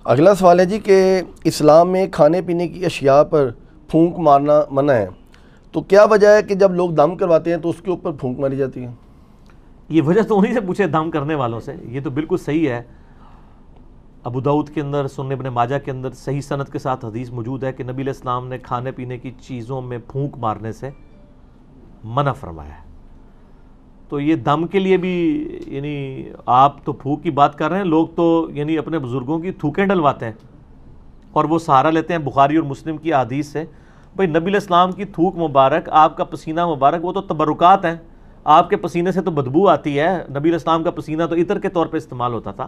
اگلا سوال ہے جی کہ اسلام میں کھانے پینے کی اشیاء پر پھونک مارنا منع ہے، تو کیا وجہ ہے کہ جب لوگ دم کرواتے ہیں تو اس کے اوپر پھونک ماری جاتی ہے؟ یہ وجہ تو انہی سے پوچھے دم کرنے والوں سے، یہ تو بالکل صحیح ہے۔ ابو داؤد کے اندر، سنن ابن ماجہ کے اندر صحیح سند کے ساتھ حدیث موجود ہے کہ نبی علیہ السلام نے کھانے پینے کی چیزوں میں پھونک مارنے سے منع فرمایا ہے۔ تو یہ دم کے لیے بھی یعنی آپ تو پھونک کی بات کر رہے ہیں، لوگ تو یعنی اپنے بزرگوں کی تھوکیں ڈلواتے ہیں اور وہ سہارا لیتے ہیں بخاری اور مسلم کی احادیث سے۔ بھئی نبی علیہ السلام کی تھوک مبارک، آپ کا پسینہ مبارک، وہ تو تبرکات ہیں، آپ کے پسینے سے تو بدبو آتی ہے، نبی علیہ السلام کا پسینہ تو عطر کے طور پہ استعمال ہوتا تھا،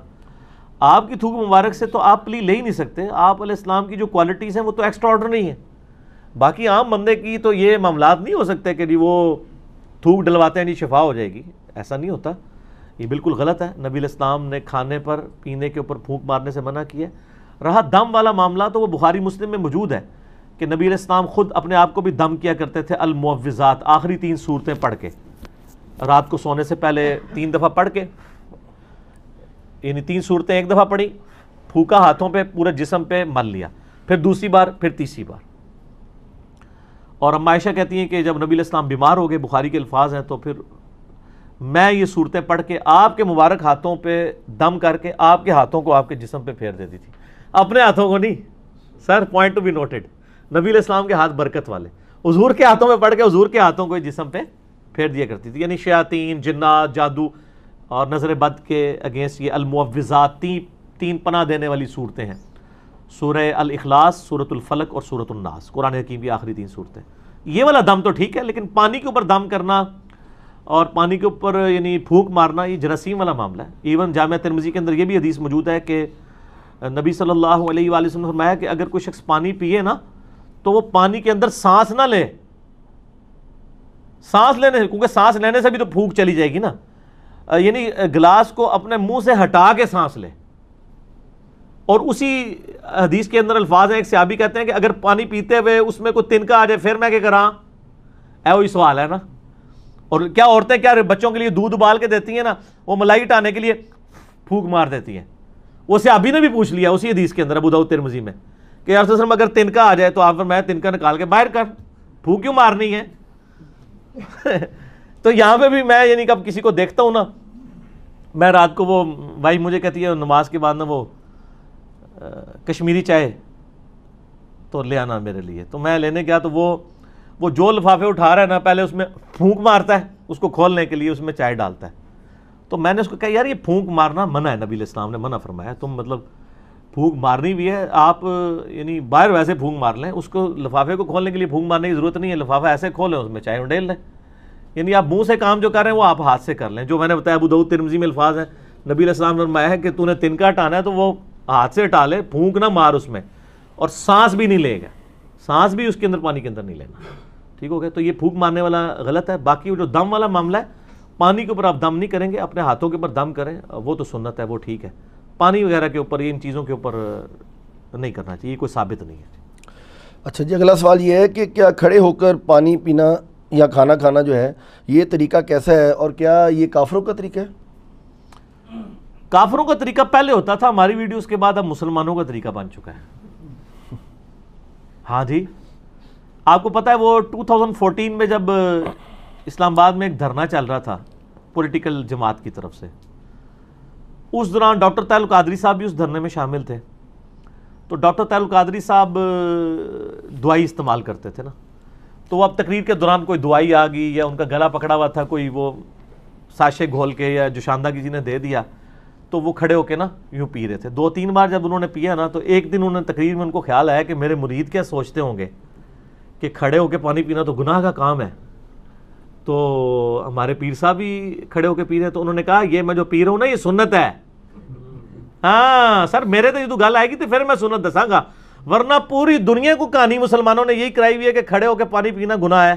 آپ کی تھوک مبارک سے تو آپ پلی لے ہی نہیں سکتے۔ آپ علیہ السلام کی جو کوالٹیز ہیں وہ تو ایکسٹرا آرڈنری ہیں، باقی عام بندے کی تو یہ معاملات نہیں ہو سکتے کہ جی وہ تھوک ڈلواتے ہیں جی شفا ہو جائے گی، ایسا نہیں ہوتا، یہ بالکل غلط ہے۔ نبی علیہ السلام نے کھانے پر پینے کے اوپر پھونک مارنے سے منع کیا ہے۔ رہا دم والا معاملہ تو وہ بخاری مسلم میں موجود ہے کہ نبی علیہ السلام خود اپنے آپ کو بھی دم کیا کرتے تھے، المعوذات، آخری 3 سورتیں پڑھ کے، رات کو سونے سے پہلے 3 دفعہ پڑھ کے، یعنی 3 سورتیں ایک دفعہ پڑھی، پھونکا ہاتھوں پہ، پورے جسم پہ مل لیا، پھر دوسری بار، پھر تیسری بار۔ اور اما عائشہ کہتی ہیں کہ جب نبی علیہ السلام بیمار ہو گئے، بخاری کے الفاظ ہیں، تو پھر میں یہ صورتیں پڑھ کے آپ کے مبارک ہاتھوں پہ دم کر کے آپ کے ہاتھوں کو آپ کے جسم پہ پھیر دیتی تھی، اپنے ہاتھوں کو نہیں سر، پوائنٹ ٹو بی نوٹڈ، نبی علیہ السلام کے ہاتھ برکت والے، حضور کے ہاتھوں پہ پڑھ کے حضور کے ہاتھوں کو جسم پہ پھیر دیا کرتی تھی۔ یعنی شیاطین، جنات، جادو اور نظر بد کے اگینسٹ یہ المعوذات، 3 پناہ دینے والی صورتیں ہیں، سورہ الاخلاص، سورۃ الفلق اور سورۃ الناس، قرآن حکیم کی آخری 3 صورتیں۔ یہ والا دم تو ٹھیک ہے، لیکن پانی کے اوپر دم کرنا اور پانی کے اوپر یعنی پھونک مارنا یہ جراثیم والا معاملہ ہے۔ ایون جامعہ ترمذی کے اندر یہ بھی حدیث موجود ہے کہ نبی صلی اللہ علیہ وآلہ وسلم نے فرمایا کہ اگر کوئی شخص پانی پیے نا تو وہ پانی کے اندر سانس نہ لے، سانس لینے، کیونکہ سانس لینے سے بھی تو پھونک چلی جائے گی نا، یعنی گلاس کو اپنے منہ سے ہٹا کے سانس لے۔ اور اسی حدیث کے اندر الفاظ ہیں، ایک صحابی کہتے ہیں کہ اگر پانی پیتے ہوئے اس میں کوئی تنکا آ جائے پھر میں کیا کراں؟ وہی سوال ہے نا۔ اور کیا عورتیں کیا بچوں کے لیے دودھ ابال کے دیتی ہیں نا، وہ ملائی ہٹانے کے لیے پھونک مار دیتی ہیں۔ وہ صحابی نے بھی پوچھ لیا اسی حدیث کے اندر ابو داؤد ترمذی میں کہ یا رسول اللہ اگر تنکا آ جائے تو آپ فرمایا تنکا نکال کے باہر کر، پھونک کیوں مارنی ہے؟ تو یہاں پہ بھی میں یعنی کب کسی کو دیکھتا ہوں نا، میں رات کو وہ بھائی مجھے کہتی ہے نماز کے بعد نا وہ کشمیری چائے تو لے آنا میرے لیے، تو میں لینے گیا تو وہ جو لفافے اٹھا رہا ہے نا پہلے اس میں پھونک مارتا ہے، اس کو کھولنے کے لیے اس میں چائے ڈالتا ہے۔ تو میں نے اس کو کہا یار یہ پھونک مارنا منع ہے، نبی علیہ السلام نے منع فرمایا، تم مطلب پھونک مارنی بھی ہے، آپ یعنی باہر ویسے پھونک مار لیں، اس کو لفافے کو کھولنے کے لیے پھونک مارنے کی ضرورت نہیں ہے، لفافہ ایسے کھولیں اس میں چائے اڈیل لیں، یعنی آپ منہ سے کام جو کر رہے ہیں وہ آپ ہاتھ سے کر لیں۔ جو میں نے بتایا ابو داؤد ترمذی میں الفاظ ہیں، نبی علیہ السلام نے فرمایا ہے کہ تو نے تنکا ہٹانا ہے تو وہ ہاتھ سے ہٹا لے، پھونک نہ مار اس میں، اور سانس بھی نہیں لے گا، سانس بھی اس کے اندر پانی کے اندر نہیں لینا، ٹھیک ہو گیا؟ تو یہ پھونک مارنے والا غلط ہے۔ باقی وہ جو دم والا معاملہ ہے، پانی کے اوپر آپ دم نہیں کریں گے، اپنے ہاتھوں کے اوپر دم کریں، وہ تو سنت ہے، وہ ٹھیک ہے۔ پانی وغیرہ کے اوپر، ان چیزوں کے اوپر نہیں کرنا چاہیے، یہ کوئی ثابت نہیں ہے۔ اچھا جی، اگلا سوال یہ ہے کہ کیا کھڑے ہو کر پانی پینا یا کھانا کھانا جو ہے یہ طریقہ کیسا ہے، اور کیا یہ کافروں کا طریقہ ہے؟ کافروں کا طریقہ پہلے ہوتا تھا، ہماری ویڈیوز کے بعد اب مسلمانوں کا طریقہ بن چکا ہے۔ ہاں جی، آپ کو پتہ ہے وہ 2014 میں جب اسلام آباد میں ایک دھرنا چل رہا تھا پولیٹیکل جماعت کی طرف سے، اس دوران ڈاکٹر طاہر القادری صاحب بھی اس دھرنے میں شامل تھے، تو ڈاکٹر طاہر القادری صاحب دوائی استعمال کرتے تھے نا، تو وہ اب تقریر کے دوران کوئی دوائی آ گئی یا ان کا گلا پکڑا ہوا تھا، کوئی وہ ساشے گھول کے یا جوشاندہ کسی نے دے دیا، تو وہ کھڑے ہو کے نا یوں پی رہے تھے۔ 2-3 بار جب انہوں نے پیا نا تو ایک دن انہوں نے تقریر میں ان کو خیال آیا کہ میرے مرید کیا سوچتے ہوں گے کہ کھڑے ہو کے پانی پینا تو گناہ کا کام ہے، تو ہمارے پیر صاحب بھی کھڑے ہو کے پی رہے، تو انہوں نے کہا یہ میں جو پی رہا ہوں نا یہ سنت ہے۔ ہاں سر، میرے تو گل آئے گی تو پھر میں سنت دساں گا، ورنہ پوری دنیا کو کہانی مسلمانوں نے یہی کرائی ہوئی ہے کہ کھڑے ہو کے پانی پینا گناہ ہے،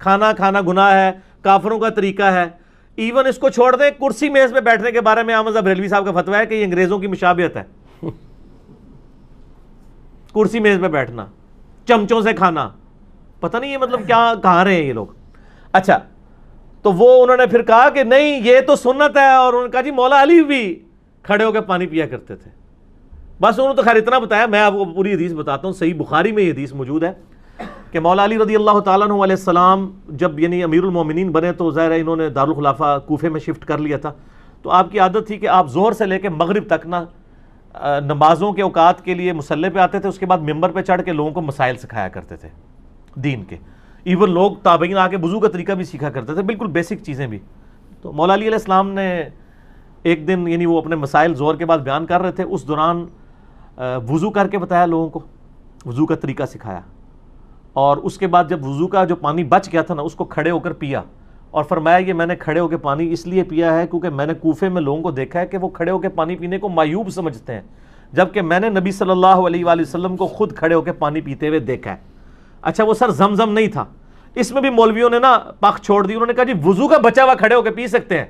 کھانا کھانا گناہ ہے، کافروں کا طریقہ ہے۔ ایون اس کو چھوڑ دیں، کرسی میز پہ بیٹھنے کے بارے میں احمد بریلوی صاحب کا فتویٰ ہے کہ یہ انگریزوں کی مشابہت ہے، کرسی میز پہ بیٹھنا، چمچوں سے کھانا، پتہ نہیں یہ مطلب کیا کہاں رہے ہیں یہ لوگ۔ اچھا، تو وہ انہوں نے پھر کہا کہ نہیں یہ تو سنت ہے، اور انہوں نے کہا جی مولا علی بھی کھڑے ہو کے پانی پیا کرتے تھے۔ بس انہوں نے تو خیر اتنا بتایا، میں آپ کو پوری حدیث بتاتا ہوں. صحیح بخاری میں یہ حدیث موجود ہے کہ مولا علی رضی اللہ تعالیٰ عنہ علیہ السلام جب یعنی امیر المومنین بنے تو ظاہر ہے انہوں نے دارالخلافہ کوفے میں شفٹ کر لیا تھا. تو آپ کی عادت تھی کہ آپ ظہر سے لے کے مغرب تک نا نمازوں کے اوقات کے لیے مصلی پہ آتے تھے، اس کے بعد ممبر پہ چڑھ کے لوگوں کو مسائل سکھایا کرتے تھے دین کے. ایون لوگ تابعین آ کے وضو کا طریقہ بھی سیکھا کرتے تھے، بالکل بیسک چیزیں بھی. تو مولا علی علیہ السلام نے ایک دن یعنی وہ اپنے مسائل ظہر کے بعد بیان کر رہے تھے، اس دوران وضو کر کے بتایا لوگوں کو، وضو کا طریقہ سکھایا. اور اس کے بعد جب وضو کا جو پانی بچ گیا تھا نا اس کو کھڑے ہو کر پیا، اور فرمایا یہ میں نے کھڑے ہو کے پانی اس لیے پیا ہے کیونکہ میں نے کوفے میں لوگوں کو دیکھا ہے کہ وہ کھڑے ہو کے پانی پینے کو معیوب سمجھتے ہیں، جبکہ میں نے نبی صلی اللہ علیہ وآلہ وسلم کو خود کھڑے ہو کے پانی پیتے ہوئے دیکھا ہے. اچھا وہ سر زمزم نہیں تھا، اس میں بھی مولویوں نے نا پخ چھوڑ دی. انہوں نے کہا جی وضو کا بچا ہوا کھڑے ہو کے پی سکتے ہیں،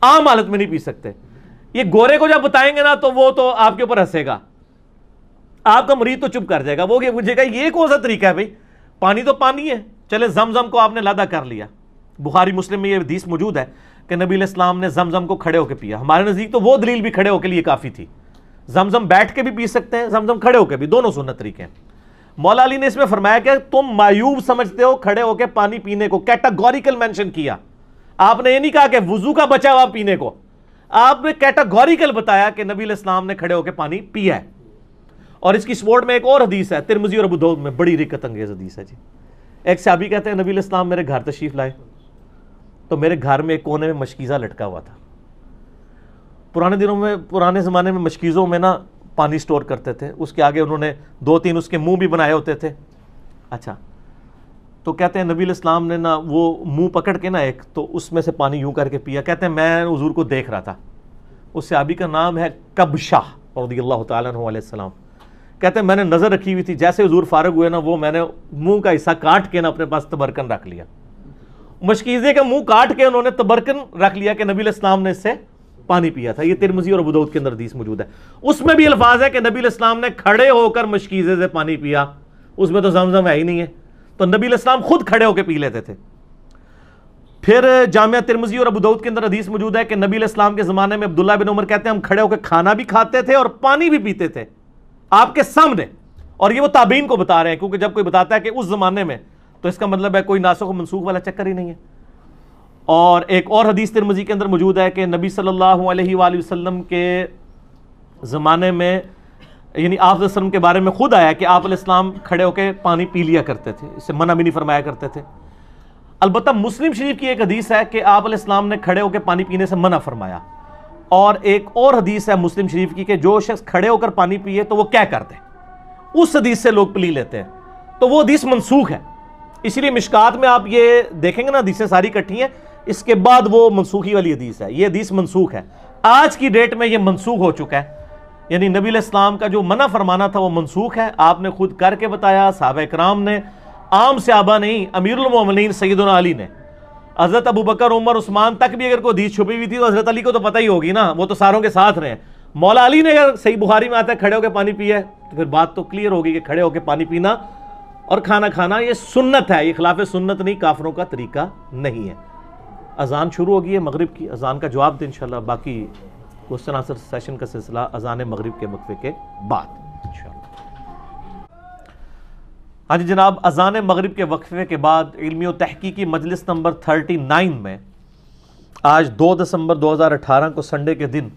عام حالت میں نہیں پی سکتے. یہ گورے کو جب بتائیں گے نا تو وہ تو آپ کے اوپر ہنسے گا، آپ کا مرید تو چپ کر جائے گا، وہ پوچھے گا یہ کون سا طریقہ ہے بھائی، پانی تو پانی ہے. چلے زمزم کو آپ نے لادا کر لیا. بخاری مسلم میں یہ حدیث موجود ہے کہ نبی علیہ السلام نے زمزم کو کھڑے ہو کے پیا. ہمارے نزدیک تو وہ دلیل بھی کھڑے ہو کے لیے کافی تھی. زمزم بیٹھ کے بھی پی سکتے ہیں، زمزم کھڑے ہو کے بھی، دونوں سنت طریقے ہیں. مولا علی نے اس میں فرمایا کہ تم معیوب سمجھتے ہو کھڑے ہو کے پانی پینے کو، کیٹاگوریکل مینشن کیا. آپ نے یہ نہیں کہا کہ وضو کا بچا ہوا پینے کو، آپ نے کیٹاگوریکل بتایا کہ نبی علیہ السلام نے کھڑے ہو کے پانی پیا ہے. اور اس کی سپورٹ میں ایک اور حدیث ہے ترمذی اور ابو داؤد میں، بڑی رکت انگیز حدیث ہے جی. ایک صحابی کہتے ہیں نبی علیہ السلام میرے گھر تشریف لائے تو میرے گھر میں ایک کونے میں مشکیزہ لٹکا ہوا تھا. پرانے زمانے میں مشکیزوں میں نا پانی سٹور کرتے تھے، اس کے آگے انہوں نے 2-3 اس کے منہ بھی بنائے ہوتے تھے. اچھا تو کہتے ہیں نبی علیہ السلام نے نا وہ منہ پکڑ کے نا ایک تو اس میں سے پانی یوں کر کے پیا. کہتے ہیں میں حضور کو دیکھ رہا تھا. اس صحابی کا نام ہے کبشہ رضی اللہ تعالیٰ عنہ علیہ السلام. کہتے ہیں میں نے نظر رکھی ہوئی تھی، جیسے حضور فارغ ہوئے نا وہ میں نے منہ کا حصہ کاٹ کے نا اپنے پاس تبرکن رکھ لیا. مشکیزے کا منہ کاٹ کے انہوں نے تبرکن رکھ لیا کہ نبی علیہ السلام نے اس سے پانی پیا تھا. یہ ترمذی اور ابو داؤد کے اندر حدیث موجود ہے. اس میں بھی الفاظ ہے کہ نبی علیہ السلام نے کھڑے ہو کر مشکیزے سے پانی پیا. اس میں تو زمزم ہے ہی نہیں ہے، تو نبی علیہ السلام خود کھڑے ہو کے پی لیتے تھے. پھر جامعہ ترمذی اور ابو داؤد کے اندر حدیث موجود ہے کہ نبی علیہ السلام کے زمانے میں عبداللہ بن عمر کہتے ہیں ہم کھڑے ہو کے کھانا بھی کھاتے تھے اور پانی بھی پیتے تھے آپ کے سامنے. اور یہ وہ تابعین کو بتا رہے ہیں، کیونکہ جب کوئی بتاتا ہے کہ اس زمانے میں تو اس کا مطلب ہے کوئی ناسخ و منسوخ والا چکر ہی نہیں ہے. اور ایک اور حدیث ترمذی کے اندر موجود ہے کہ نبی صلی اللہ علیہ وآلہ وسلم کے زمانے میں یعنی آپ علیہ وسلم کے بارے میں خود آیا کہ آپ علیہ السلام کھڑے ہو کے پانی پی لیا کرتے تھے، اس سے منع بھی نہیں فرمایا کرتے تھے. البتہ مسلم شریف کی ایک حدیث ہے کہ آپ علیہ السلام نے کھڑے ہو کے پانی پینے سے منع فرمایا. اور ایک اور حدیث ہے مسلم شریف کی کہ جو شخص کھڑے ہو کر پانی پیے تو وہ کیا کرتے، اس حدیث سے لوگ پلی لیتے ہیں، تو وہ حدیث منسوخ ہے. اسی لیے مشکات میں آپ یہ دیکھیں گے نا حدیثیں ساری کٹھی ہیں، اس کے بعد وہ منسوخی والی حدیث ہے. یہ حدیث منسوخ ہے، آج کی ڈیٹ میں یہ منسوخ ہو چکا ہے. یعنی نبی علیہ السلام کا جو منع فرمانا تھا وہ منسوخ ہے. آپ نے خود کر کے بتایا، صحابہ کرام نے، عام صحابہ نہیں، امیر المومنین سیدنا علی نے، حضرت ابو بکر عمر عثمان تک بھی اگر کوئی حدیث چھپی ہوئی تھی تو حضرت علی کو تو پتہ ہی ہوگی نا، وہ تو ساروں کے ساتھ رہے ہیں. مولا علی نے اگر صحیح بخاری میں آتا ہے کھڑے ہو کے پانی پیا ہے تو پھر بات تو کلیئر ہوگی کہ کھڑے ہو کے پانی پینا اور کھانا کھانا یہ سنت ہے، یہ خلاف سنت نہیں، کافروں کا طریقہ نہیں ہے. اذان شروع ہوگی ہے مغرب کی، اذان کا جواب دیں انشاءاللہ، باقی کوسچن آنسر سیشن کا سلسلہ اذان مغرب کے وقفے کے بعد انشاءاللہ. ہاں جی جناب، اذان مغرب کے وقفے کے بعد علمی و تحقیقی مجلس نمبر 39 میں آج 2 دسمبر 2018 کو سنڈے کے دن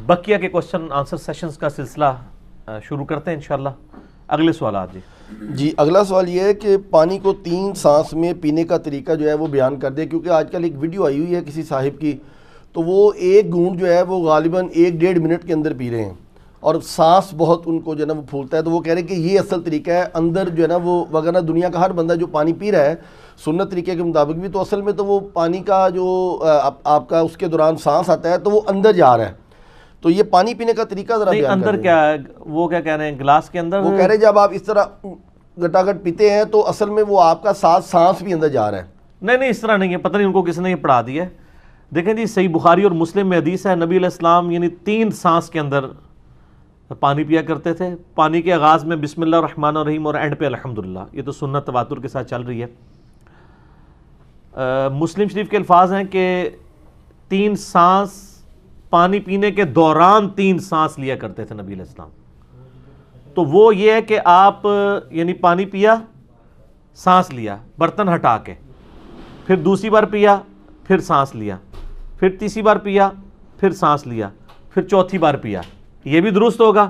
بقیہ کے کوسچن آنسر سیشنز کا سلسلہ شروع کرتے ہیں انشاءاللہ. اگلے سوالات جی اگلا سوال یہ ہے کہ پانی کو 3 سانس میں پینے کا طریقہ جو ہے وہ بیان کر دیں، کیونکہ آج کل ایک ویڈیو آئی ہوئی ہے کسی صاحب کی، تو وہ ایک گھونٹ جو ہے وہ غالباً 1-1.5 منٹ کے اندر پی رہے ہیں اور سانس بہت ان کو جو ہے نا وہ پھولتا ہے. تو وہ کہہ رہے ہیں کہ یہ اصل طریقہ ہے اندر جو ہے نا وہ، وغیرہ دنیا کا ہر بندہ جو پانی پی رہا ہے سنت طریقے کے مطابق بھی، تو اصل میں تو وہ پانی کا جو آپ کا اس کے دوران سانس آتا ہے تو وہ اندر جا رہا ہے. تو یہ پانی پینے کا طریقہ ذرا بیان اندر کیا ہے، وہ کیا کہہ رہے ہیں گلاس کے اندر، وہ کہہ رہے ہیں جب آپ اس طرح گٹاگٹ پیتے ہیں تو اصل میں وہ آپ کا سانس بھی اندر جا رہا ہے. نہیں اس طرح نہیں ہے، پتہ نہیں ان کو کس نے یہ پڑھا دیا ہے. دیکھیں جی صحیح بخاری اور مسلم میں حدیث ہے نبی علیہ السلام یعنی 3 سانس کے اندر پانی پیا کرتے تھے. پانی کے آغاز میں بسم اللہ الرحمن الرحیم اور اینڈ پہ الحمدللہ، یہ تو سنت تواتر کے ساتھ چل رہی ہے. مسلم شریف کے الفاظ ہیں کہ 3 سانس پانی پینے کے دوران 3 سانس لیا کرتے تھے نبی علیہ السلام. تو وہ یہ ہے کہ آپ یعنی پانی پیا، سانس لیا برتن ہٹا کے، پھر دوسری بار پیا، پھر سانس لیا، پھر تیسری بار پیا، پھر سانس لیا، پھر چوتھی بار پیا. یہ بھی درست ہوگا،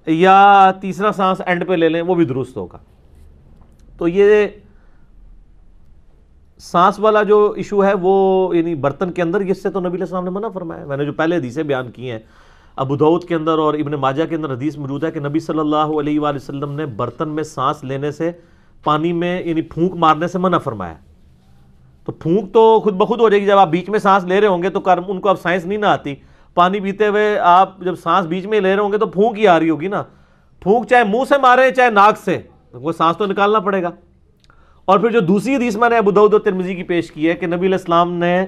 یا تیسرا سانس اینڈ پہ لے لیں وہ بھی درست ہوگا. تو یہ سانس والا جو ایشو ہے وہ یعنی برتن کے اندر، اس سے تو نبی علیہ السلام نے منع فرمایا. میں نے جو پہلے حدیثیں بیان کی ہیں، ابو داؤد کے اندر اور ابن ماجہ کے اندر حدیث موجود ہے کہ نبی صلی اللہ علیہ وآلہ وسلم نے برتن میں سانس لینے سے، پانی میں یعنی پھونک مارنے سے منع فرمایا. تو پھونک تو خود بخود ہو جائے گی، جب آپ بیچ میں سانس لے رہے ہوں گے تو ان کو اب سائنس نہیں نہ آتی. پانی پیتے ہوئے آپ جب سانس بیچ میں لے رہے ہوں گے تو پھونک ہی آ رہی ہوگی نا. پھونک چاہے منہ سے مارے چاہے ناک سے، وہ سانس تو نکالنا پڑے گا. اور پھر جو دوسری حدیث میں نے ابو داؤد اور ترمذی کی پیش کی ہے کہ نبی علیہ السلام نے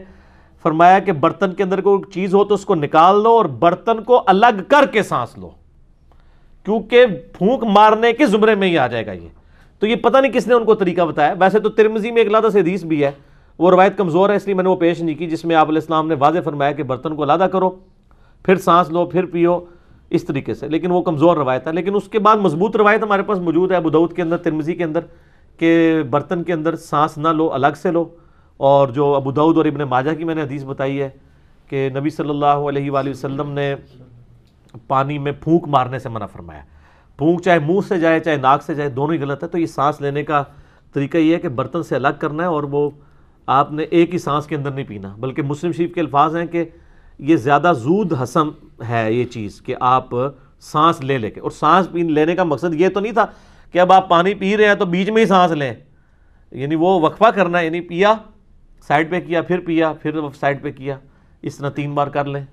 فرمایا کہ برتن کے اندر کوئی چیز ہو تو اس کو نکال لو اور برتن کو الگ کر کے سانس لو، کیونکہ پھونک مارنے کے زمرے میں ہی آ جائے گا یہ. تو یہ پتہ نہیں کس نے ان کو طریقہ بتایا. ویسے تو ترمذی میں ایک علیحدہ سے حدیث بھی ہے، وہ روایت کمزور ہے اس لیے میں نے وہ پیش نہیں کی، جس میں آپ علیہ السلام نے واضح فرمایا کہ برتن کو علیحدہ کرو، پھر سانس لو، پھر پیو، اس طریقے سے. لیکن وہ کمزور روایت ہے. لیکن اس کے بعد مضبوط روایت ہمارے پاس موجود ہے ابو داؤد کے اندر، ترمذی کے اندر، کہ برتن کے اندر سانس نہ لو، الگ سے لو. اور جو ابو داؤد اور ابن ماجہ کی میں نے حدیث بتائی ہے کہ نبی صلی اللہ علیہ وآلہ وسلم نے پانی میں پھونک مارنے سے منع فرمایا. پھونک چاہے منہ سے جائے چاہے ناک سے جائے، دونوں ہی غلط ہے. تو یہ سانس لینے کا طریقہ یہ ہے کہ برتن سے الگ کرنا ہے، اور وہ آپ نے ایک ہی سانس کے اندر نہیں پینا. بلکہ مسلم شریف کے الفاظ ہیں کہ یہ زیادہ زود ہضم ہے یہ چیز کہ آپ سانس لے کے. اور سانس لینے کا مقصد یہ تو نہیں تھا کہ اب آپ پانی پی رہے ہیں تو بیچ میں ہی سانس لیں، یعنی وہ وقفہ کرنا ہے، یعنی پیا سائڈ پہ کیا، پھر پیا، پھر سائڈ پہ کیا، اس طرح 3 بار کر لیں.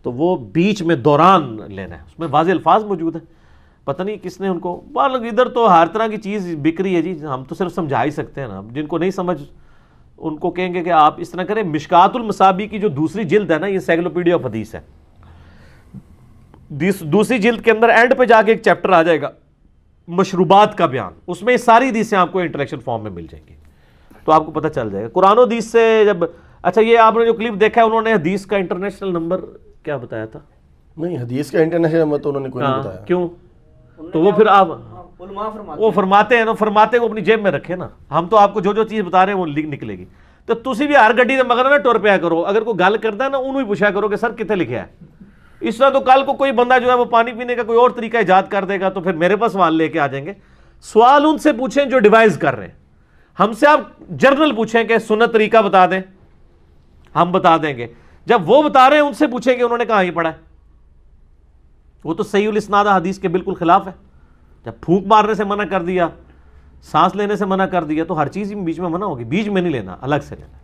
تو وہ بیچ میں دوران لینا ہے. اس میں واضح الفاظ موجود ہیں، پتہ نہیں کس نے ان کو. ادھر تو ہر طرح کی چیز بک رہی ہے جی، ہم تو صرف سمجھا ہی سکتے ہیں نا. جن کو نہیں سمجھ ان کو کہیں گے کہ آپ اس طرح کریں. مشکات المصابیح کی جو دوسری جلد ہے نا، یہ انسائکلوپیڈیا آف حدیث ہے. دوسری جلد کے اندر اینڈ پہ جا کے ایک چیپٹر آ جائے گا مشروبات کا بیان. اس میں ساری حدیثیں آپ کو انٹریکشن فارم میں مل جائیں گی، تو آپ کو پتہ چل جائے گا قرآن و حدیث سے. جب اچھا یہ آپ نے جو کلپ دیکھا ہے، انہوں نے حدیث کا انٹرنیشنل نمبر کیا بتایا تھا؟ نہیں، حدیث کا انٹرنیشنل نمبر تو انہوں نے کوئی نہیں بتایا. کیوں؟ تو وہ پھر آپ وہ فرماتے ہیں نا، فرماتے ہیں وہ اپنی جیب میں رکھے نا. ہم تو آپ کو جو چیز بتا رہے ہیں وہ نکلے گی. تو تسی بھی ہر گڈی سے مگر نہ ٹر پیا کرو. اگر کوئی گل کرتا ہے نا، انہوں ہی پوچھا کرو کہ سر کتنے لکھا ہے. اس طرح تو کل کو کوئی بندہ جو ہے وہ پانی پینے کا کوئی اور طریقہ ایجاد کر دے گا تو پھر میرے پاس سوال لے کے آ جائیں گے. سوال ان سے پوچھیں جو ڈیوائز کر رہے ہیں. ہم سے آپ جرنل پوچھیں کہ سنت طریقہ بتا دیں، ہم بتا دیں گے. جب وہ بتا رہے ہیں ان سے پوچھیں کہ انہوں نے کہاں ہی پڑھا ہے. وہ تو صحیح الاسناد حدیث کے بالکل خلاف ہے. جب پھونک مارنے سے منع کر دیا، سانس لینے سے منع کر دیا، تو ہر چیز بیچ میں منع ہوگی. بیچ میں نہیں لینا، الگ سے لینا.